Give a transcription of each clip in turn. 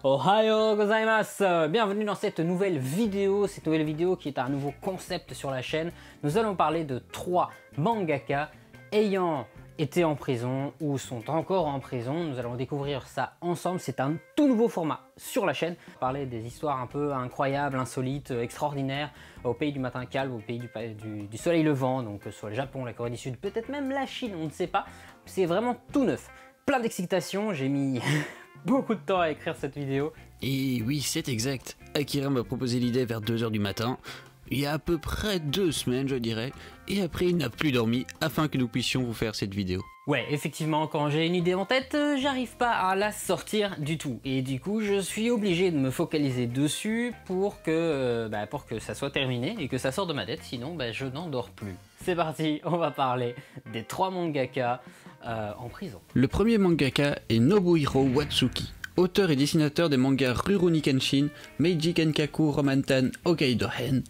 Ohayo gozaimasu! Bienvenue dans cette nouvelle vidéo qui est un nouveau concept sur la chaîne. Nous allons parler de 3 mangaka ayant été en prison ou sont encore en prison. Nous allons découvrir ça ensemble, c'est un tout nouveau format sur la chaîne. Parler des histoires un peu incroyables, insolites, extraordinaires au pays du matin calme, au pays du soleil levant, donc soit le Japon, la Corée du Sud, peut-être même la Chine, on ne sait pas. C'est vraiment tout neuf. Plein d'excitation, j'ai mis beaucoup de temps à écrire cette vidéo. Et oui, c'est exact. Akira m'a proposé l'idée vers 2 h du matin, il y a à peu près 2 semaines je dirais, et après il n'a plus dormi afin que nous puissions vous faire cette vidéo. Ouais, effectivement, quand j'ai une idée en tête, j'arrive pas à la sortir du tout. Et du coup, je suis obligé de me focaliser dessus pour que ça soit terminé et que ça sorte de ma tête, sinon je n'en dors plus. C'est parti, on va parler des 3 mangaka en prison. Le premier mangaka est Nobuhiro Watsuki, auteur et dessinateur des mangas Rurouni Kenshin, Meiji Kenkaku Romantan Hokkaido Hen,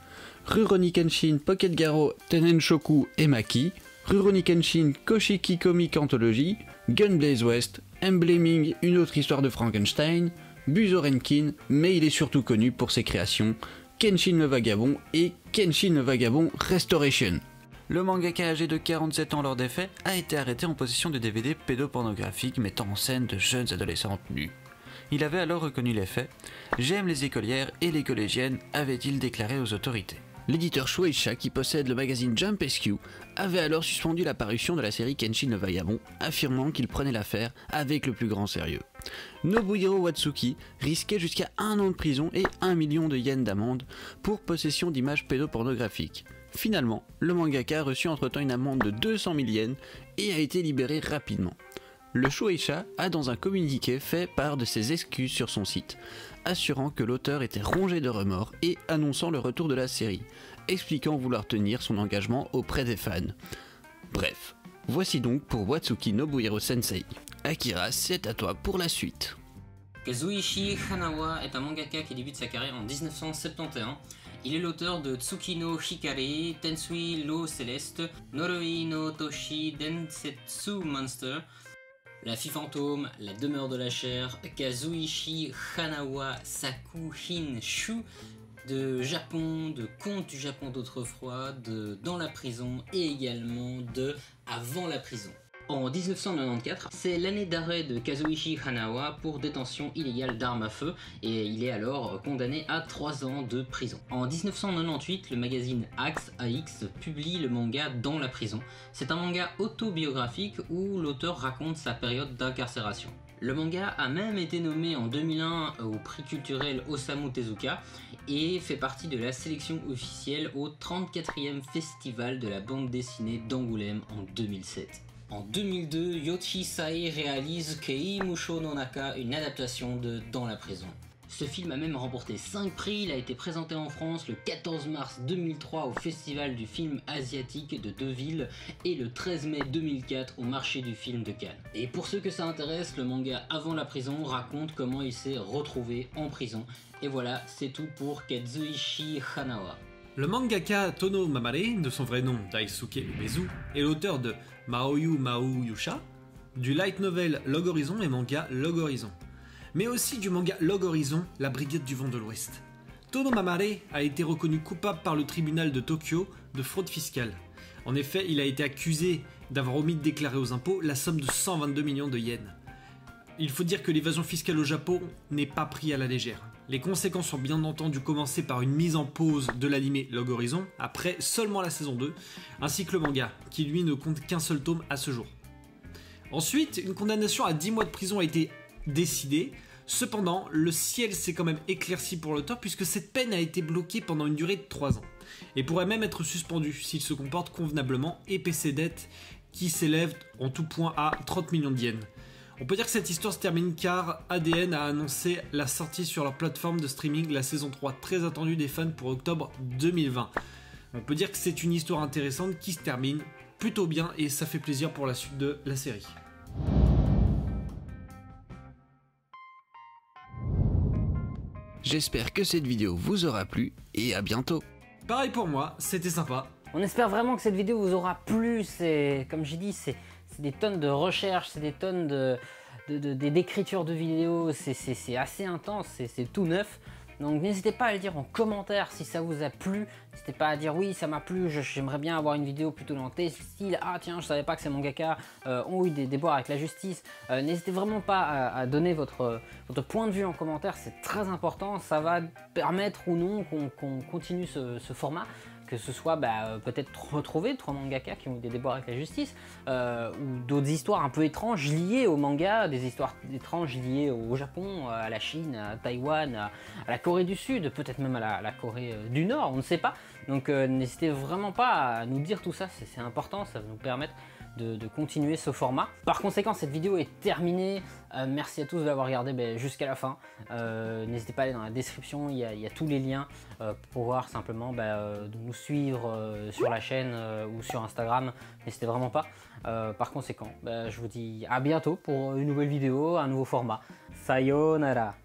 Rurouni Kenshin Pocket Garo Tenenshoku Emaki, Rurouni Kenshin Koshiki Comic Anthology, Gunblaze West, Embleming Une autre histoire de Frankenstein, Buzorenkin, mais il est surtout connu pour ses créations Kenshin le Vagabond et Kenshin le Vagabond Restoration. Le mangaka âgé de 47 ans lors des faits a été arrêté en possession de DVD pédopornographiques mettant en scène de jeunes adolescentes nues. Il avait alors reconnu les faits. « J'aime les écolières et les collégiennes », avait-il déclaré aux autorités. L'éditeur Shueisha, qui possède le magazine Jump SQ, avait alors suspendu la parution de la série Kenshin le Vagabond, affirmant qu'il prenait l'affaire avec le plus grand sérieux. Nobuhiro Watsuki risquait jusqu'à 1 an de prison et 1 million de yens d'amende pour possession d'images pédopornographiques. Finalement, le mangaka a reçu entre-temps une amende de 200 000 yens et a été libéré rapidement. Le Shueisha a dans un communiqué fait part de ses excuses sur son site, assurant que l'auteur était rongé de remords et annonçant le retour de la série, expliquant vouloir tenir son engagement auprès des fans. Bref, voici donc pour Watsuki Nobuhiro Sensei. Akira, c'est à toi pour la suite. Kazuichi Hanawa est un mangaka qui débute sa carrière en 1971. Il est l'auteur de Tsuki no Hikari, Tensui Lo Celeste, Noroi no Toshi Densetsu Monster, La Fille Fantôme, La Demeure de la Chair, Kazuichi Hanawa Sakuhin Shu, de Japon, de Contes du Japon d'autrefois, de Dans la prison et également de Avant la prison. En 1994, c'est l'année d'arrêt de Kazuichi Hanawa pour détention illégale d'armes à feu et il est alors condamné à 3 ans de prison. En 1998, le magazine AX publie le manga Dans la prison. C'est un manga autobiographique où l'auteur raconte sa période d'incarcération. Le manga a même été nommé en 2001 au prix culturel Osamu Tezuka et fait partie de la sélection officielle au 34e festival de la bande dessinée d'Angoulême en 2007. En 2002, Yoshi Sae réalise Kei Musho no Naka, une adaptation de Dans la prison. Ce film a même remporté 5 prix, il a été présenté en France le 14 mars 2003 au Festival du film asiatique de Deauville et le 13 mai 2004 au marché du film de Cannes. Et pour ceux que ça intéresse, le manga Avant la prison raconte comment il s'est retrouvé en prison. Et voilà, c'est tout pour Kazuichi Hanawa. Le mangaka Tono Mamare, de son vrai nom Daisuke Umezu, est l'auteur de Maoyu Maou Yusha, du light novel Log Horizon et manga Log Horizon, mais aussi du manga Log Horizon, La Brigade du Vent de l'Ouest. Tono Mamare a été reconnu coupable par le tribunal de Tokyo de fraude fiscale. En effet, il a été accusé d'avoir omis de déclarer aux impôts la somme de 122 millions de yens. Il faut dire que l'évasion fiscale au Japon n'est pas prise à la légère. Les conséquences ont bien entendu commencé par une mise en pause de l'anime Log Horizon, après seulement la saison 2, ainsi que le manga, qui lui ne compte qu'un seul tome à ce jour. Ensuite, une condamnation à 10 mois de prison a été décidée, cependant, le ciel s'est quand même éclairci pour l'auteur puisque cette peine a été bloquée pendant une durée de 3 ans, et pourrait même être suspendu s'il se comporte convenablement et paie ses dettes qui s'élèvent en tout point à 30 millions de yens. On peut dire que cette histoire se termine car ADN a annoncé la sortie sur leur plateforme de streaming la saison 3 très attendue des fans pour octobre 2020. On peut dire que c'est une histoire intéressante qui se termine plutôt bien et ça fait plaisir pour la suite de la série. J'espère que cette vidéo vous aura plu et à bientôt. Pareil pour moi, c'était sympa. On espère vraiment que cette vidéo vous aura plu, comme j'ai dit, c'est des tonnes de recherches, c'est des tonnes d'écriture de vidéos, c'est assez intense, c'est tout neuf. Donc n'hésitez pas à le dire en commentaire si ça vous a plu. N'hésitez pas à dire oui, ça m'a plu, j'aimerais bien avoir une vidéo plutôt dans tel style. Ah tiens, je savais pas que ces mangaka ont eu des déboires avec la justice. N'hésitez vraiment pas à donner votre point de vue en commentaire, c'est très important. Ça va permettre ou non qu'on continue ce format. Que ce soit peut-être retrouver 3 mangaka qui ont eu des déboires avec la justice, ou d'autres histoires un peu étranges liées au manga, des histoires étranges liées au Japon, à la Chine, à Taïwan, à la Corée du Sud, peut-être même à la Corée du Nord, on ne sait pas. Donc n'hésitez vraiment pas à nous dire tout ça, c'est important, ça va nous permettre de continuer ce format. Par conséquent, cette vidéo est terminée. Merci à tous de l'avoir regardé jusqu'à la fin. N'hésitez pas à aller dans la description, il y a tous les liens pour pouvoir simplement de nous suivre sur la chaîne ou sur Instagram. N'hésitez vraiment pas. Par conséquent, je vous dis à bientôt pour une nouvelle vidéo, un nouveau format. Sayonara.